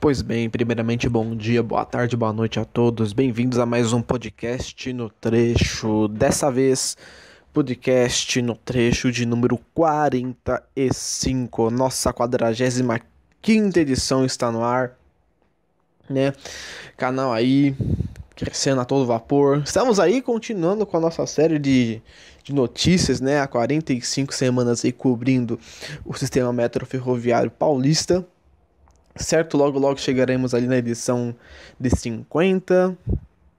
Pois bem, primeiramente bom dia, boa tarde, boa noite a todos. Bem-vindos a mais um podcast no trecho. Dessa vez, podcast no trecho de número 45. Nossa 45ª edição está no ar, né? Canal aí crescendo a todo vapor. Estamos aí continuando com a nossa série de notícias, né? Há 45 semanas aí cobrindo o sistema metroferroviário paulista. Certo, logo chegaremos ali na edição de 50,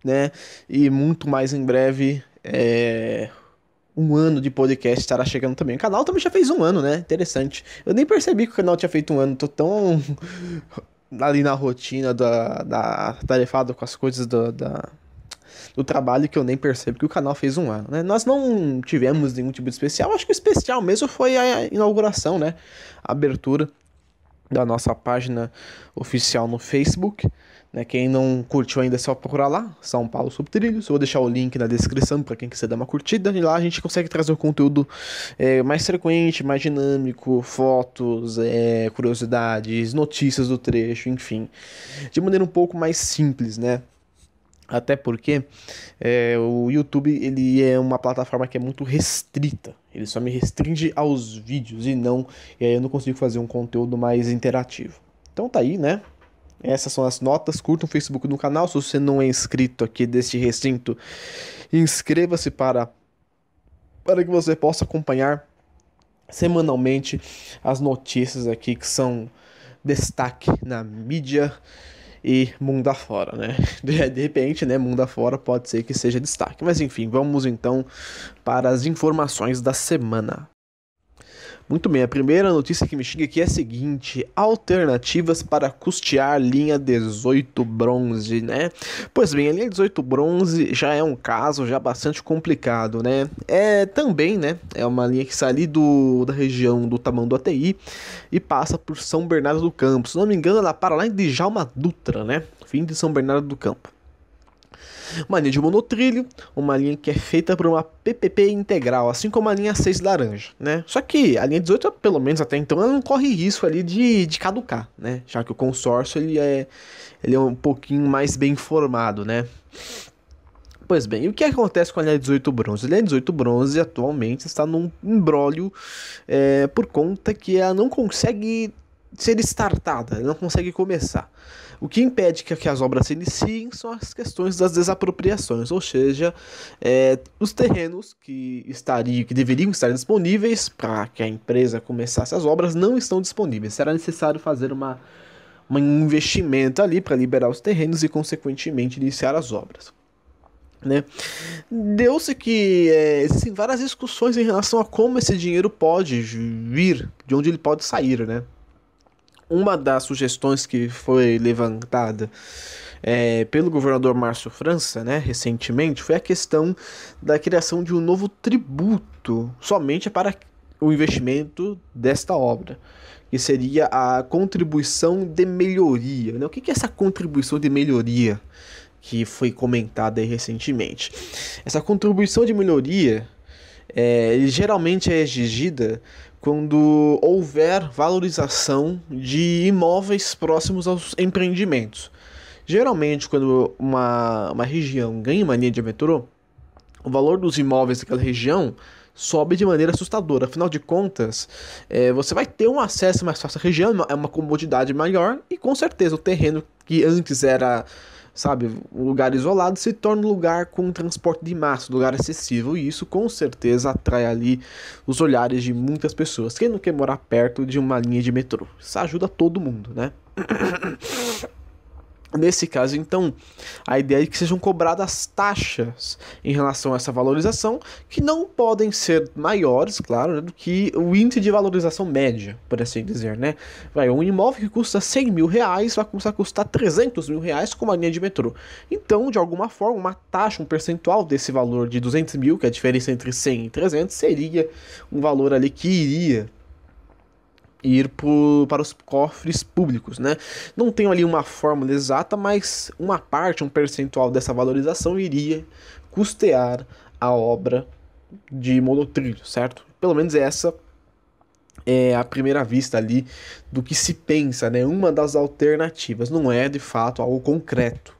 né? E muito mais em breve, um ano de podcast estará chegando também. O canal também já fez um ano, né? Interessante. Eu nem percebi que o canal tinha feito um ano. Tô tão ali na rotina da tarefada com as coisas do trabalho que eu nem percebo que o canal fez um ano, né? Nós não tivemos nenhum tipo de especial. Acho que o especial mesmo foi a inauguração, né? A abertura da nossa página oficial no Facebook, né? Quem não curtiu ainda é só procurar lá, São Paulo Subtrilhos. Eu vou deixar o link na descrição para quem quiser dar uma curtida. E lá a gente consegue trazer um conteúdo mais frequente, mais dinâmico, fotos, curiosidades, notícias do trecho, enfim, de maneira um pouco mais simples, né? Até porque o YouTube ele é uma plataforma que é muito restrita. Ele só me restringe aos vídeos e aí eu não consigo fazer um conteúdo mais interativo. Então tá aí, né? Essas são as notas. Curta o Facebook no canal. Se você não é inscrito aqui deste recinto, inscreva-se para que você possa acompanhar semanalmente as notícias aqui que são destaque na mídia e mundo afora, né? De repente, né, mundo afora pode ser que seja destaque. Mas enfim, vamos então para as informações da semana. Muito bem, a primeira notícia que me chega aqui é a seguinte: alternativas para custear linha 18 bronze, né? Pois bem, a linha 18 bronze já é um caso já bastante complicado, né? Também, né, é uma linha que sai ali da região do Tamanduateí e passa por São Bernardo do Campo. Se não me engano, ela para lá em Djalma Dutra, né? Fim de São Bernardo do Campo. Uma linha de monotrilho, uma linha que é feita por uma PPP integral, assim como a linha 6 laranja, né? Só que a linha 18, pelo menos até então, ela não corre risco ali de caducar, né? Já que o consórcio ele é um pouquinho mais bem informado, né? Pois bem, e o que acontece com a linha 18 bronze? A linha 18 bronze atualmente está num imbróglio por conta que ela não consegue ser startada, ela não consegue começar. O que impede que as obras se iniciem são as questões das desapropriações, ou seja, os terrenos que deveriam estar disponíveis para que a empresa começasse as obras não estão disponíveis. Será necessário fazer um investimento ali para liberar os terrenos e, consequentemente, iniciar as obras, né? Deu-se que existem várias discussões em relação a como esse dinheiro pode vir, de onde ele pode sair, né? Uma das sugestões que foi levantada pelo governador Márcio França, né, recentemente, foi a questão da criação de um novo tributo somente para o investimento desta obra, que seria a contribuição de melhoria, né? O que é essa contribuição de melhoria que foi comentada aí recentemente? Essa contribuição de melhoria geralmente é exigida quando houver valorização de imóveis próximos aos empreendimentos. Geralmente, quando uma região ganha uma linha de metrô, o valor dos imóveis daquela região sobe de maneira assustadora. Afinal de contas, você vai ter um acesso mais fácil à região, é uma comodidade maior, e com certeza o terreno que antes era, sabe, um lugar isolado se torna um lugar com transporte de massa, um lugar acessível, e isso com certeza atrai ali os olhares de muitas pessoas. Quem não quer morar perto de uma linha de metrô? Isso ajuda todo mundo, né? Nesse caso, então, a ideia é que sejam cobradas taxas em relação a essa valorização, que não podem ser maiores, claro, né, do que o índice de valorização média, por assim dizer, né? Um imóvel que custa 100 mil reais vai começar a custar 300 mil reais com uma linha de metrô. Então, de alguma forma, uma taxa, um percentual desse valor de 200 mil, que é a diferença entre 100 e 300, seria um valor ali que iria ir para os cofres públicos, né? Não tenho ali uma fórmula exata, mas uma parte, um percentual dessa valorização iria custear a obra de monotrilho, certo? Pelo menos essa à primeira vista ali do que se pensa, né? Uma das alternativas, não é de fato algo concreto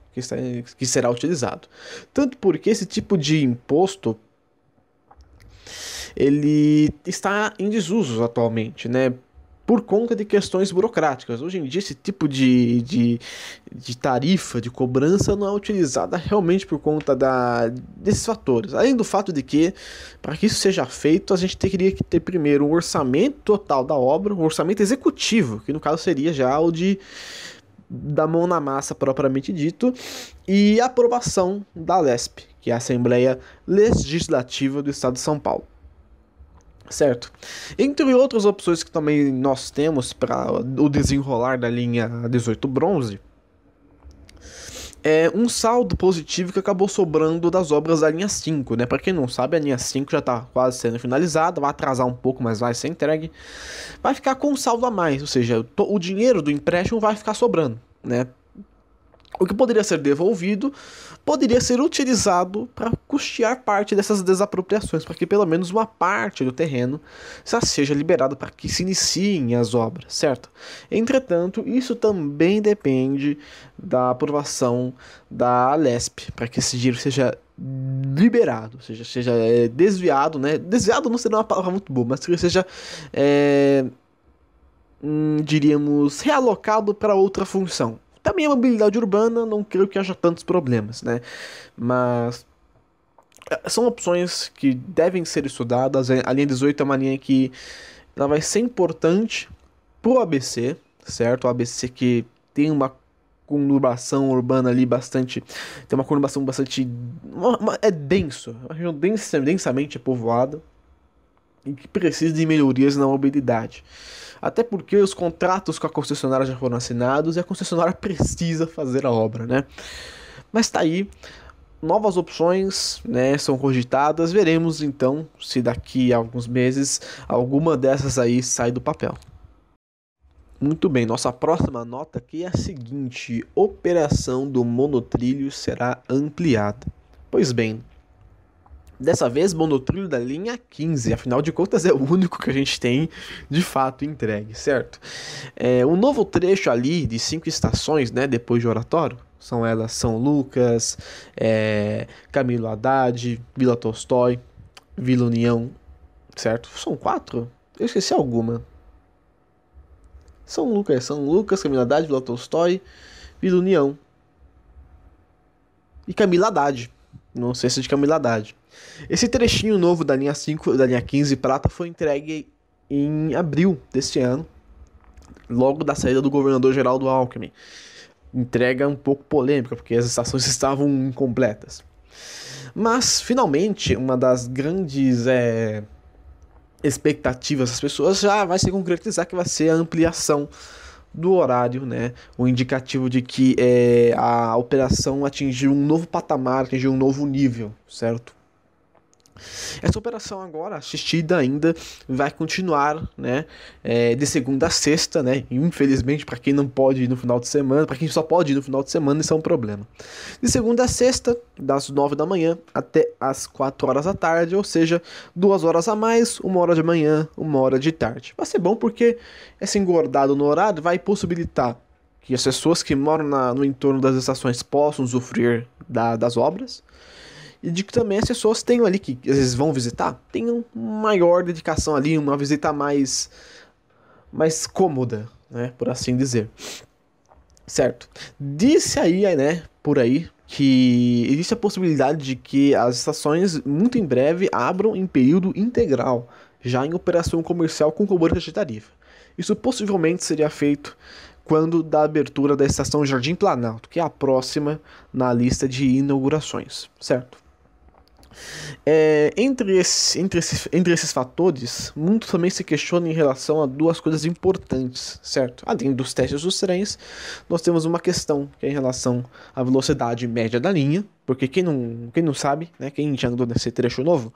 que será utilizado. Tanto porque esse tipo de imposto ele está em desuso atualmente, né? Por conta de questões burocráticas. Hoje em dia, esse tipo de tarifa, de cobrança, não é utilizada realmente por conta desses fatores. Além do fato de que, para que isso seja feito, a gente teria que ter primeiro um orçamento total da obra, um orçamento executivo, que no caso seria já o da mão na massa propriamente dito, e a aprovação da LESP, que é a Assembleia Legislativa do Estado de São Paulo. Certo. Entre outras opções que também nós temos para o desenrolar da linha 18 bronze, é um saldo positivo que acabou sobrando das obras da linha 5, né? Para quem não sabe, a linha 5 já está quase sendo finalizada, vai atrasar um pouco, mas vai ser entregue. Vai ficar com um saldo a mais, ou seja, o dinheiro do empréstimo vai ficar sobrando, né? O que poderia ser devolvido poderia ser utilizado para custear parte dessas desapropriações, para que pelo menos uma parte do terreno já seja liberada para que se iniciem as obras, certo? Entretanto, isso também depende da aprovação da Alesp, para que esse dinheiro seja liberado, seja desviado, né? Desviado não seria uma palavra muito boa, mas que seja, diríamos, realocado para outra função. Também a mobilidade urbana, não creio que haja tantos problemas, né? Mas são opções que devem ser estudadas. A linha 18 é uma linha que ela vai ser importante pro ABC, certo? O ABC que tem uma conurbação urbana ali bastante... Tem uma conurbação bastante... é denso, uma região densamente povoada e que precisa de melhorias na mobilidade. Até porque os contratos com a concessionária já foram assinados e a concessionária precisa fazer a obra, né? Mas tá aí, novas opções, né, são cogitadas. Veremos então se daqui a alguns meses alguma dessas aí sai do papel. Muito bem, nossa próxima nota aqui é a seguinte: operação do monotrilho será ampliada. Pois bem, dessa vez, monotrilho da linha 15, afinal de contas é o único que a gente tem de fato entregue, certo? Um novo trecho ali de 5 estações, né, depois de Oratório, são elas São Lucas, Camilo Haddad, Vila Tolstói, Vila União, certo? São 4? Eu esqueci alguma. São Lucas, Camilo Haddad, Vila Tolstói, Vila União e Camilo Haddad. Não sei se é de Camilo Haddad. Esse trechinho novo da linha 5, da linha 15 prata foi entregue em abril deste ano, logo da saída do governador Geraldo Alckmin. Entrega um pouco polêmica, porque as estações estavam incompletas. Mas, finalmente, uma das grandes expectativas das pessoas já vai se concretizar, que vai ser a ampliação do horário, né? O indicativo de que a operação atingiu um novo patamar, atingiu um novo nível, certo? Essa operação agora, assistida ainda, vai continuar, né, de segunda a sexta, né, infelizmente para quem não pode ir no final de semana, para quem só pode ir no final de semana, isso é um problema. De segunda a sexta, das 9 da manhã até as 4 horas da tarde, ou seja, 2 horas a mais, 1 hora de manhã, 1 hora de tarde. Vai ser bom porque esse engordado no horário vai possibilitar que as pessoas que moram no entorno das estações possam usufruir das obras, e de que também as pessoas tenham ali, que às vezes vão visitar, tenham maior dedicação ali, uma visita mais cômoda, né, por assim dizer. Certo? Disse aí, né, por aí, que existe a possibilidade de que as estações, muito em breve, abram em período integral, já em operação comercial com cobrança de tarifa. Isso possivelmente seria feito quando da abertura da estação Jardim Planalto, que é a próxima na lista de inaugurações, certo? Entre esses fatores, muito também se questiona em relação a duas coisas importantes, certo? Além dos testes dos trens, nós temos uma questão que é em relação à velocidade média da linha, Porque quem não sabe, né, quem já andou nesse trecho novo,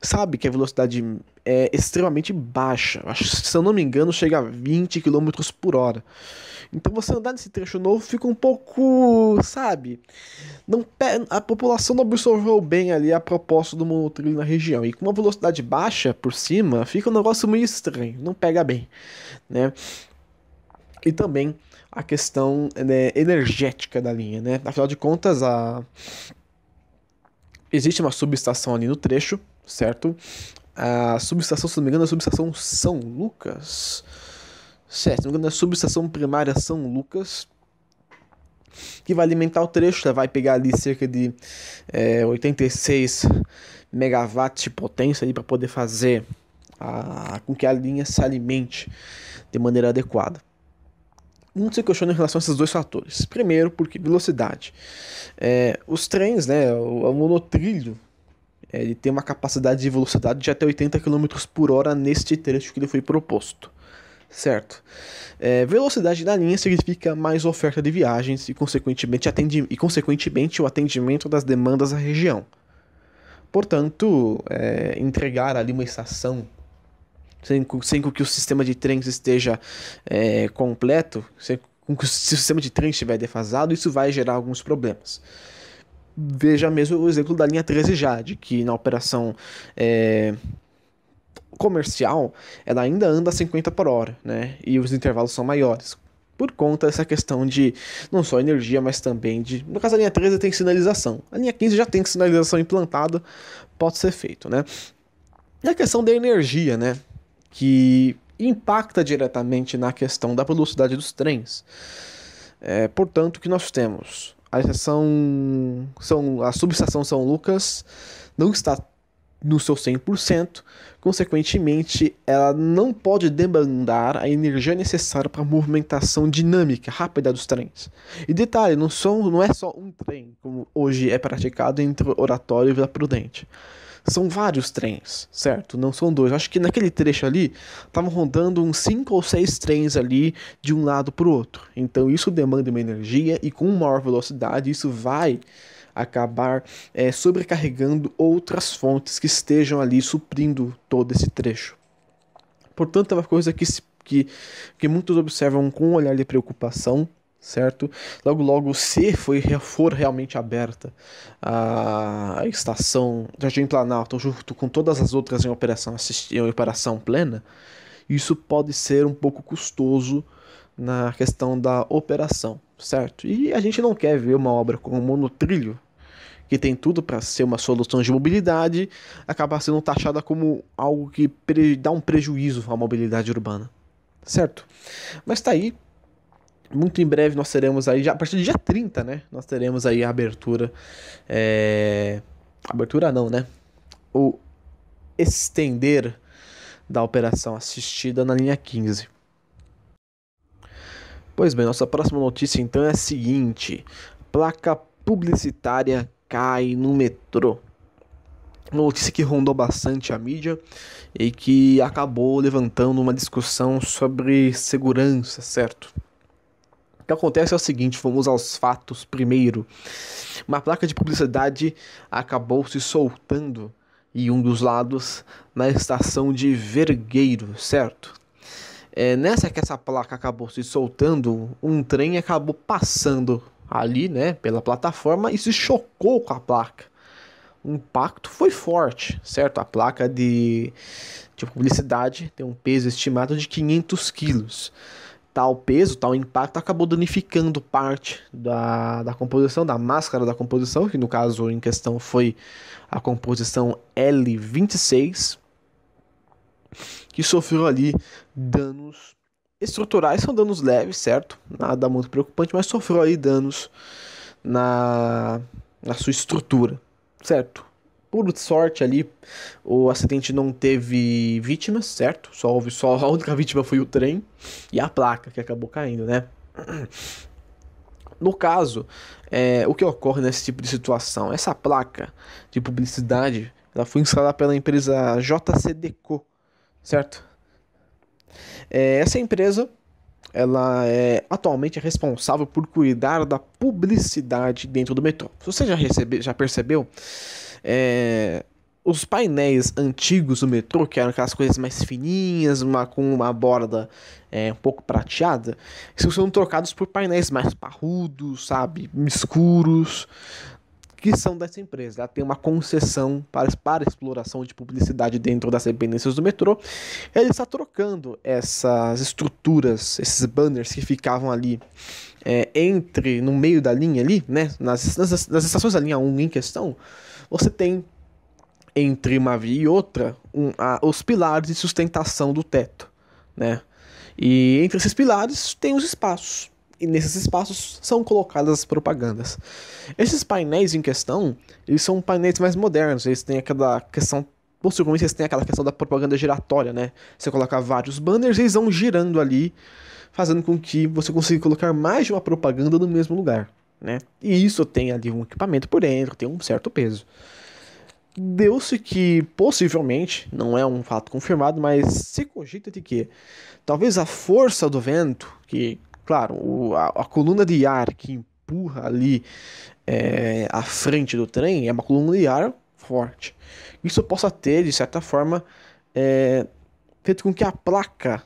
sabe que a velocidade é extremamente baixa. Se eu não me engano, chega a 20 quilômetros por hora. Então você andar nesse trecho novo fica um pouco, sabe? A população não absorveu bem ali a proposta do monotrilho na região. E com uma velocidade baixa por cima, fica um negócio meio estranho, não pega bem, né? E também a questão, né, energética da linha, né? Afinal de contas, existe uma subestação ali no trecho, certo? A subestação, se não me engano, é a subestação São Lucas. Certo, se não me engano, é a subestação primária São Lucas, que vai alimentar o trecho, vai pegar ali cerca de 86 megawatts de potência para poder fazer com que a linha se alimente de maneira adequada. Muito se questiona em relação a esses dois fatores. Primeiro, porque velocidade. Os trens, né, o monotrilho, ele tem uma capacidade de velocidade de até 80 km por hora neste trecho que ele foi proposto. Certo? Velocidade da linha significa mais oferta de viagens e, consequentemente, o atendimento das demandas da região. Portanto, entregar ali uma estação sem que o sistema de trens esteja completo, se o sistema de trens estiver defasado, isso vai gerar alguns problemas. Veja mesmo o exemplo da linha 13 já, de que na operação comercial ela ainda anda a 50 por hora, né? E os intervalos são maiores. Por conta dessa questão de não só energia, mas também de... No caso, a linha 13 tem sinalização. A linha 15 já tem sinalização implantada, pode ser feito, né? E a questão da energia, né? Que impacta diretamente na questão da velocidade dos trens. Portanto, o que nós temos? A subestação São Lucas não está no seu 100%, consequentemente, ela não pode demandar a energia necessária para a movimentação dinâmica, rápida dos trens. E detalhe, não é só um trem, como hoje é praticado entre Oratório e Vila Prudente. São vários trens, certo? Não são dois. Acho que naquele trecho ali, estavam rodando uns 5 ou 6 trens ali de um lado para o outro. Então isso demanda uma energia e com maior velocidade isso vai acabar sobrecarregando outras fontes que estejam ali suprindo todo esse trecho. Portanto, é uma coisa que muitos observam com um olhar de preocupação, certo? Logo, logo, se for realmente aberta a estação Jardim Planalto, junto com todas as outras em operação plena, isso pode ser um pouco custoso na questão da operação, certo? E a gente não quer ver uma obra como monotrilho, que tem tudo para ser uma solução de mobilidade, acabar sendo taxada como algo que dá um prejuízo à mobilidade urbana, certo? Mas tá aí, muito em breve nós teremos aí, já a partir do dia 30, né? Nós teremos aí a abertura, abertura não, né? O estender da operação assistida na linha 15. Pois bem, nossa próxima notícia então é a seguinte: placa publicitária cai no metrô. Uma notícia que rondou bastante a mídia e que acabou levantando uma discussão sobre segurança, certo? O que acontece é o seguinte, vamos aos fatos primeiro. Uma placa de publicidade acabou se soltando em um dos lados na estação de Vergueiro, certo? Nessa que essa placa acabou se soltando, um trem acabou passando ali, né, pela plataforma e se chocou com a placa. O impacto foi forte, certo? A placa de publicidade tem um peso estimado de 500 quilos. Tal peso, tal impacto acabou danificando parte da composição, da máscara da composição, que no caso em questão foi a composição L26, que sofreu ali danos estruturais, são danos leves, certo? Nada muito preocupante, mas sofreu aí danos na sua estrutura, certo? Por sorte ali, o acidente não teve vítimas, certo? A única vítima foi o trem e a placa que acabou caindo, né? No caso, o que ocorre nesse tipo de situação? Essa placa de publicidade, ela foi instalada pela empresa JCDecaux, certo? Essa empresa ela é atualmente responsável por cuidar da publicidade dentro do metrô. Se você já percebeu, é, os painéis antigos do metrô, que eram aquelas coisas mais fininhas, com uma borda um pouco prateada, são trocados por painéis mais parrudos, sabe, escuros, que são dessa empresa. Ela tem uma concessão para exploração de publicidade dentro das dependências do metrô. Ele está trocando essas estruturas, esses banners que ficavam ali no meio da linha ali, né, nas estações da linha 1 em questão, você tem entre uma via e outra os pilares de sustentação do teto, né? E entre esses pilares tem os espaços. E nesses espaços são colocadas as propagandas. Esses painéis em questão, eles são painéis mais modernos. Eles têm aquela questão, possivelmente eles têm aquela questão da propaganda giratória, né? Você coloca vários banners e eles vão girando ali, fazendo com que você consiga colocar mais de uma propaganda no mesmo lugar, né? E isso tem ali um equipamento por dentro, tem um certo peso. Deu-se que, possivelmente, não é um fato confirmado, mas se cogita de que talvez a força do vento, que, claro, a coluna de ar que empurra ali a frente do trem é uma coluna de ar forte. Isso possa ter, de certa forma, feito com que a placa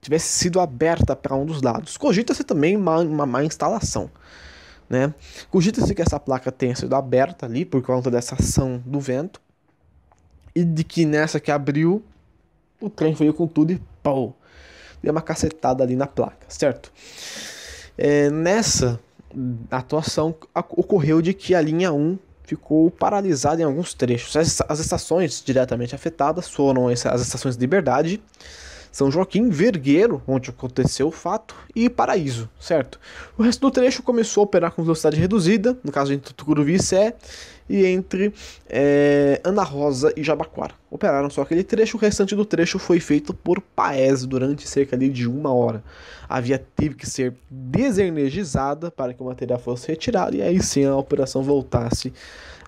tivesse sido aberta para um dos lados. Cogita-se também uma má instalação, né? Cogita-se que essa placa tenha sido aberta ali por conta dessa ação do vento e de que nessa que abriu o trem veio com tudo e pau, deu uma cacetada ali na placa, certo? Nessa atuação ocorreu de que a linha 1 ficou paralisada em alguns trechos. As estações diretamente afetadas foram as estações de Liberdade, São Joaquim, Vergueiro, onde aconteceu o fato, e Paraíso, certo? O resto do trecho começou a operar com velocidade reduzida, no caso entre Tucuruvi e Sé, e entre Ana Rosa e Jabaquara. Operaram só aquele trecho, o restante do trecho foi feito por Paes durante cerca de 1 hora. A via teve que ser desenergizada para que o material fosse retirado, e aí sim a operação voltasse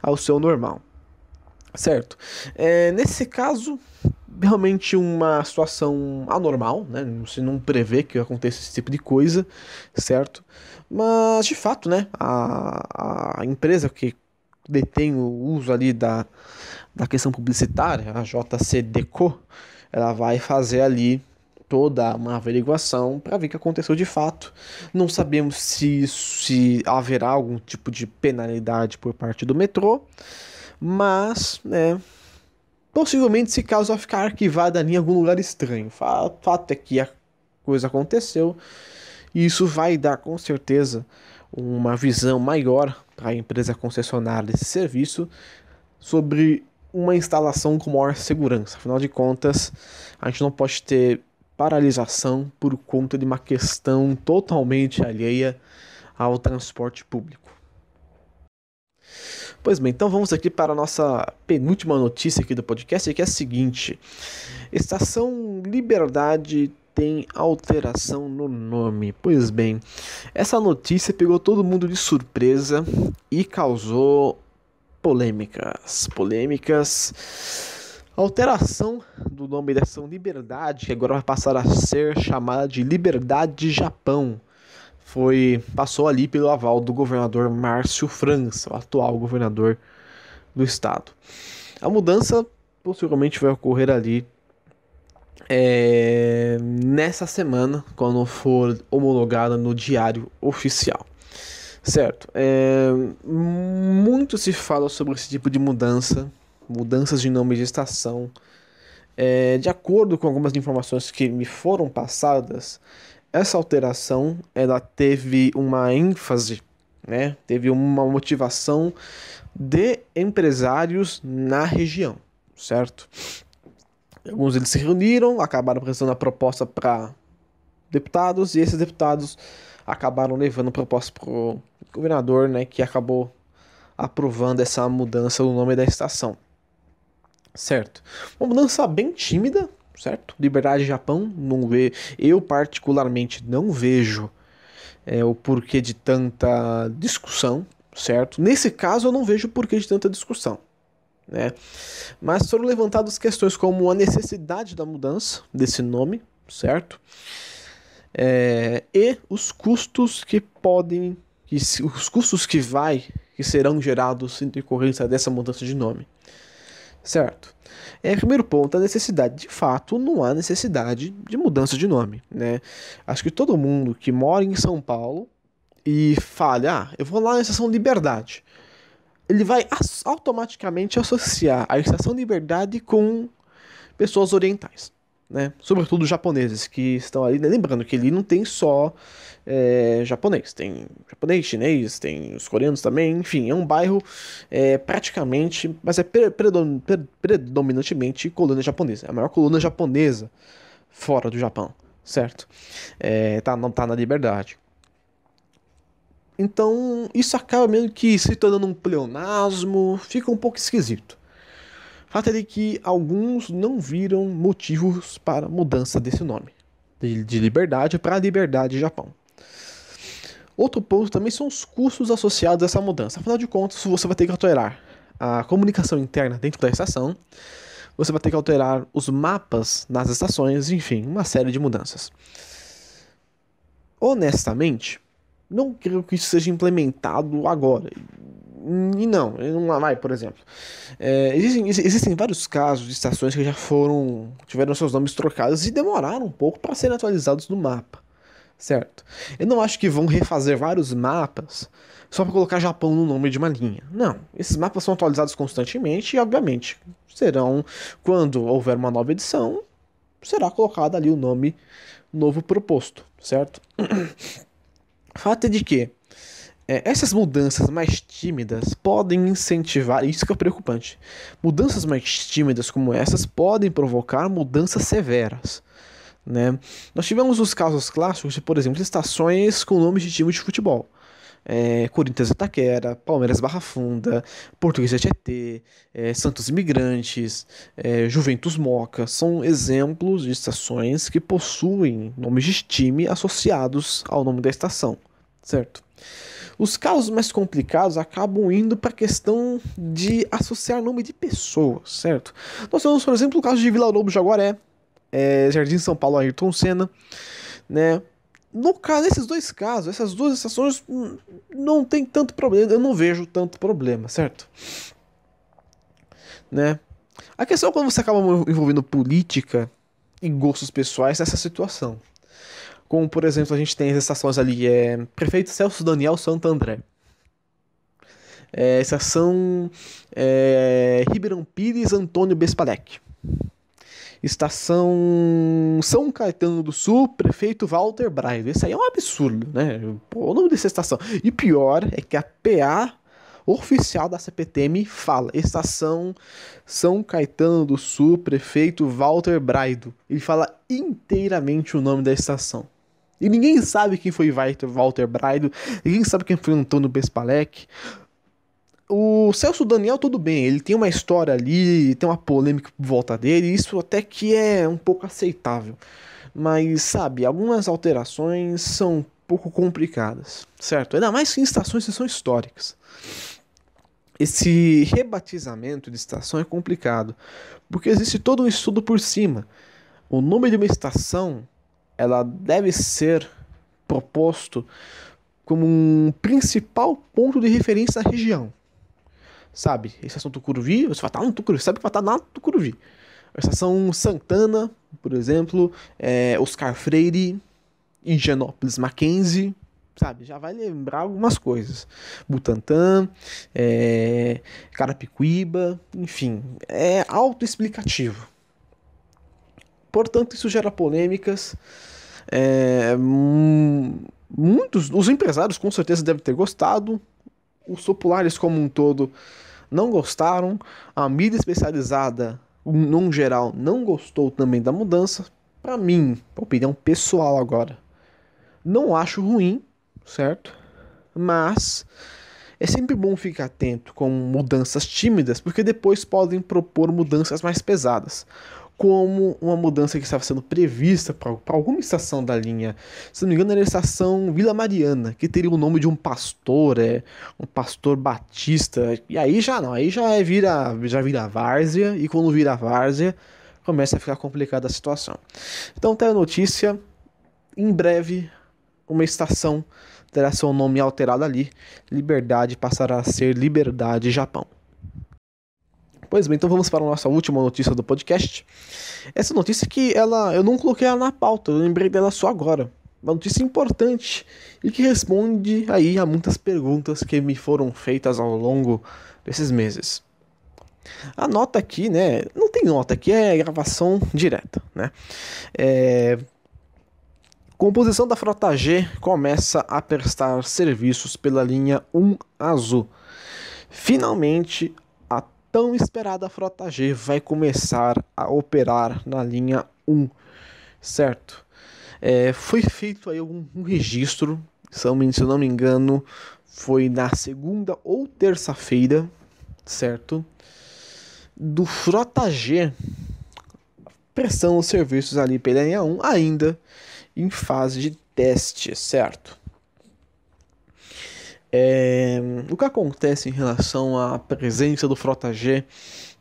ao seu normal. Certo? Nesse caso, realmente uma situação anormal, né? Você não prevê que aconteça esse tipo de coisa, certo? Mas, de fato, né? A empresa que detém o uso ali da questão publicitária, a JCDecaux, ela vai fazer ali toda uma averiguação para ver o que aconteceu de fato. Não sabemos se haverá algum tipo de penalidade por parte do metrô, mas, né, possivelmente esse caso vai ficar arquivado ali em algum lugar estranho. Fato é que a coisa aconteceu e isso vai dar com certeza uma visão maior para a empresa concessionária desse serviço sobre uma instalação com maior segurança. Afinal de contas, a gente não pode ter paralisação por conta de uma questão totalmente alheia ao transporte público. Pois bem, então vamos aqui para a nossa penúltima notícia aqui do podcast, que é a seguinte: Estação Liberdade tem alteração no nome. Pois bem, essa notícia pegou todo mundo de surpresa e causou polêmicas. A alteração do nome da Estação Liberdade, que agora vai passar a ser chamada de Liberdade Japão, passou ali pelo aval do governador Márcio França, o atual governador do estado. A mudança possivelmente vai ocorrer ali nessa semana, quando for homologada no Diário Oficial, certo? Muito se fala sobre esse tipo de mudanças de nome de estação. De acordo com algumas informações que me foram passadas, essa alteração ela teve uma ênfase, né? Teve uma motivação de empresários na região, certo? Alguns deles se reuniram, acabaram apresentando a proposta para deputados, e esses deputados acabaram levando a proposta para o governador, né, que acabou aprovando essa mudança do nome da estação, certo? Uma mudança bem tímida, certo? Liberdade Japão, eu particularmente não vejo o porquê de tanta discussão, certo? Nesse caso eu não vejo o porquê de tanta discussão, né? Mas foram levantadas questões como a necessidade da mudança desse nome, certo? E os custos que serão gerados em decorrência dessa mudança de nome, certo? Primeiro ponto, a necessidade. De fato, não há necessidade de mudança de nome, né? Acho que todo mundo que mora em São Paulo e fala, eu vou lá na Estação Liberdade, ele vai automaticamente associar a Estação Liberdade com pessoas orientais, né? Sobretudo japoneses que estão ali, né? Lembrando que ele não tem só japonês, tem japonês, chinês, tem os coreanos também, enfim, é um bairro praticamente, mas é predominantemente colônia japonesa, é a maior colônia japonesa fora do Japão, certo? Não tá na Liberdade. Então, isso acaba meio que se tornando um pleonasmo, fica um pouco esquisito. O fato é de que alguns não viram motivos para mudança desse nome, de Liberdade para Liberdade Japão. Outro ponto também são os custos associados a essa mudança. Afinal de contas, você vai ter que alterar a comunicação interna dentro da estação, você vai ter que alterar os mapas nas estações, enfim, uma série de mudanças. Honestamente, não creio que isso seja implementado agora. E não vai, por exemplo. Existem vários casos de estações que já tiveram seus nomes trocados e demoraram um pouco para serem atualizados no mapa, certo? Eu não acho que vão refazer vários mapas só para colocar Japão no nome de uma linha. Não, esses mapas são atualizados constantemente e, obviamente, quando houver uma nova edição, será colocado ali o nome novo proposto, certo? O fato é de que essas mudanças mais tímidas podem incentivar, isso que é preocupante, mudanças mais tímidas como essas podem provocar mudanças severas, né? Nós tivemos os casos clássicos de, por exemplo, estações com nomes de times de futebol. Corinthians Itaquera, Palmeiras Barra Funda, Portuguesa Tietê, Santos Imigrantes, Juventus Moca, são exemplos de estações que possuem nomes de time associados ao nome da estação, certo? Os casos mais complicados acabam indo para a questão de associar nome de pessoas, certo? Nós temos, por exemplo, o caso de Vila Lobo Jaguaré, Jardim São Paulo Ayrton Senna, né? Nesses dois casos, essas duas estações não tem tanto problema, eu não vejo tanto problema, certo? Né? A questão é quando você acaba envolvendo política e gostos pessoais nessa situação. Como, por exemplo, a gente tem as estações ali, Prefeito Celso Daniel Santo André. Estação Ribeirão Pires Antônio Bespalec. Estação São Caetano do Sul, Prefeito Walter Braido. Isso aí é um absurdo, né? O nome dessa estação. E pior é que a PA oficial da CPTM fala Estação São Caetano do Sul, Prefeito Walter Braido. Ele fala inteiramente o nome da estação. E ninguém sabe quem foi Walter Braido, ninguém sabe quem foi Antônio Bespalec. O Celso Daniel, tudo bem, ele tem uma história ali, tem uma polêmica por volta dele, isso até que é um pouco aceitável. Mas, sabe, algumas alterações são um pouco complicadas, certo? Ainda mais que em estações que são históricas. Esse rebatizamento de estação é complicado, porque existe todo um estudo por cima. O nome de uma estação, ela deve ser proposto como um principal ponto de referência na região. Sabe, estação Tucuruvi, você vai estar no Tucuruvi, sabe que vai estar na Tucuruvi. A estação Santana, por exemplo, Oscar Freire, Higienópolis Mackenzie, sabe, já vai lembrar algumas coisas. Butantã, Carapicuíba, enfim, é autoexplicativo. Portanto, isso gera polêmicas. Os empresários com certeza devem ter gostado. Os populares como um todo não gostaram. A mídia especializada, num geral, não gostou também da mudança. Para mim, opinião pessoal agora, não acho ruim, certo? Mas é sempre bom ficar atento com mudanças tímidas, porque depois podem propor mudanças mais pesadas. Como uma mudança que estava sendo prevista para alguma estação da linha, se não me engano era a estação Vila Mariana, que teria o nome de um pastor, um pastor batista, e aí já não, aí já vira várzea, e quando vira várzea, começa a ficar complicada a situação. Então tem a notícia, em breve uma estação terá seu nome alterado ali. Liberdade passará a ser Liberdade Japão. Pois bem, então vamos para a nossa última notícia do podcast. Essa notícia que eu não coloquei ela na pauta, eu lembrei dela só agora. Uma notícia importante e que responde aí a muitas perguntas que me foram feitas ao longo desses meses. A nota aqui, né? Não tem nota aqui, é gravação direta, né? Composição da Frota G começa a prestar serviços pela linha 1 Azul. Finalmente, a tão esperada Frota G vai começar a operar na linha 1, certo? Foi feito aí um registro, se eu não me engano, foi na segunda ou terça-feira, certo? Do Frota G prestando os serviços ali pela linha 1, ainda em fase de teste, certo? O que acontece em relação à presença do Frota G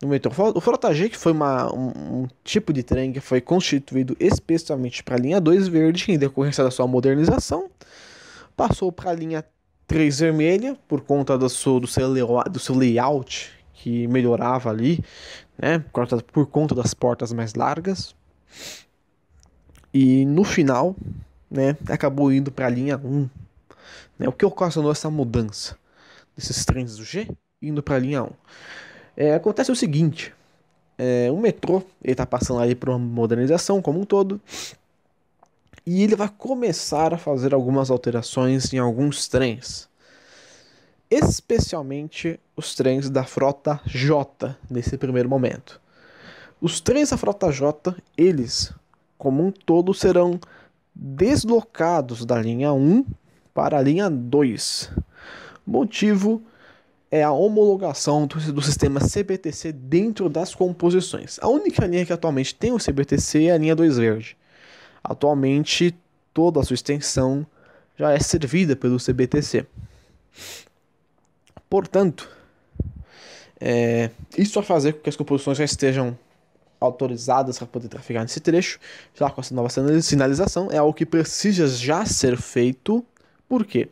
no metrô? O Frota G, que foi um tipo de trem que foi constituído especialmente para a linha 2 verde em decorrência da sua modernização, passou para a linha 3 vermelha por conta do seu layout que melhorava ali, né, por conta das portas mais largas. E no final, né, acabou indo para a linha 1. Né, o que ocasionou essa mudança desses trens do G indo para a linha 1? Acontece o seguinte, o metrô está passando ali por uma modernização como um todo, e ele vai começar a fazer algumas alterações em alguns trens, especialmente os trens da Frota J nesse primeiro momento. Os trens da Frota J, eles, como um todo, serão deslocados da linha 1 para a linha 2. O motivo é a homologação do sistema CBTC dentro das composições. A única linha que atualmente tem o CBTC é a linha 2 verde. Atualmente, toda a sua extensão já é servida pelo CBTC. Portanto, isso vai fazer com que as composições já estejam autorizadas para poder trafegar nesse trecho, já com essa nova sinalização. É algo que precisa já ser feito. Por quê?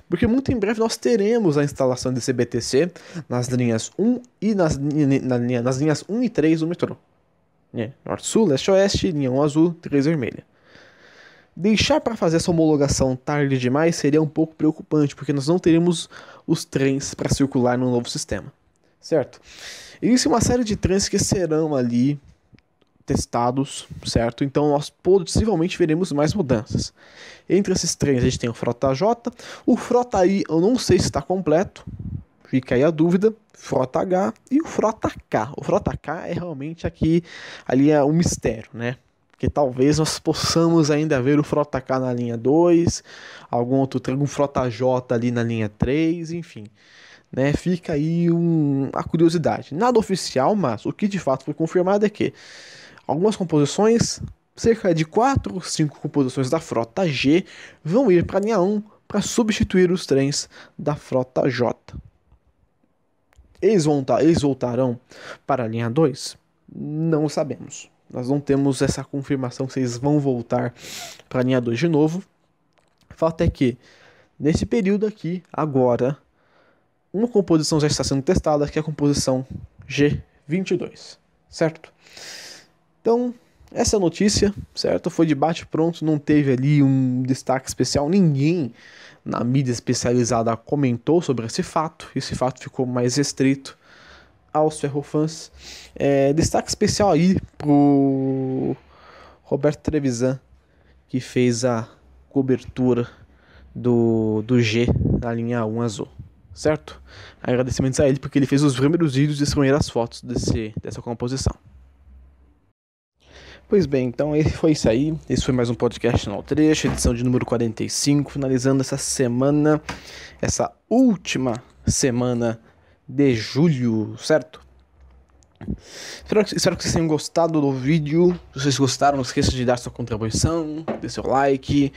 Porque muito em breve nós teremos a instalação de CBTC nas linhas 1 e nas linhas 1 e 3 do metrô. Norte-Sul, Leste-Oeste, linha 1 azul, 3 vermelha. Deixar para fazer essa homologação tarde demais seria um pouco preocupante, porque nós não teremos os trens para circular no novo sistema, certo? Existem uma série de trens que serão ali testados, certo? Então nós possivelmente veremos mais mudanças. Entre esses trens a gente tem o Frota J, o Frota I eu não sei se está completo, fica aí a dúvida, Frota H e o Frota K. O Frota K é realmente ali é um mistério, né? Porque talvez nós possamos ainda ver o Frota K na linha 2, algum outro trem, um Frota J ali na linha 3, enfim. Né, fica aí a curiosidade. Nada oficial, mas o que de fato foi confirmado é que algumas composições, cerca de 4 ou 5 composições da Frota G, vão ir para a linha 1 para substituir os trens da Frota J. Eles voltarão para a linha 2? Não sabemos. Nós não temos essa confirmação se eles vão voltar para a linha 2 de novo. O fato é que, nesse período aqui, agora, uma composição já está sendo testada, que é a composição G22, certo? Então, essa notícia, certo? Foi de bate-pronto, não teve ali um destaque especial, ninguém na mídia especializada comentou sobre esse fato ficou mais restrito aos ferrofãs. Destaque especial aí pro Roberto Trevisan, que fez a cobertura do G na linha 1 azul. Certo? Agradecimentos a ele porque ele fez os primeiros vídeos e as primeiras fotos dessa composição. Pois bem, então foi isso aí. Esse foi mais um podcast no trecho, edição de número 45, finalizando essa semana, essa última semana de julho, certo? Espero que vocês tenham gostado do vídeo. Se vocês gostaram, não esqueça de dar sua contribuição, dê seu like,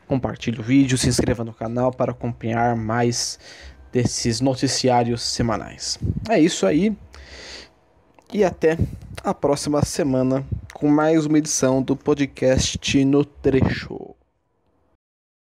compartilhe o vídeo, se inscreva no canal para acompanhar mais desses noticiários semanais. É isso aí. E até a próxima semana com mais uma edição do podcast No Trecho.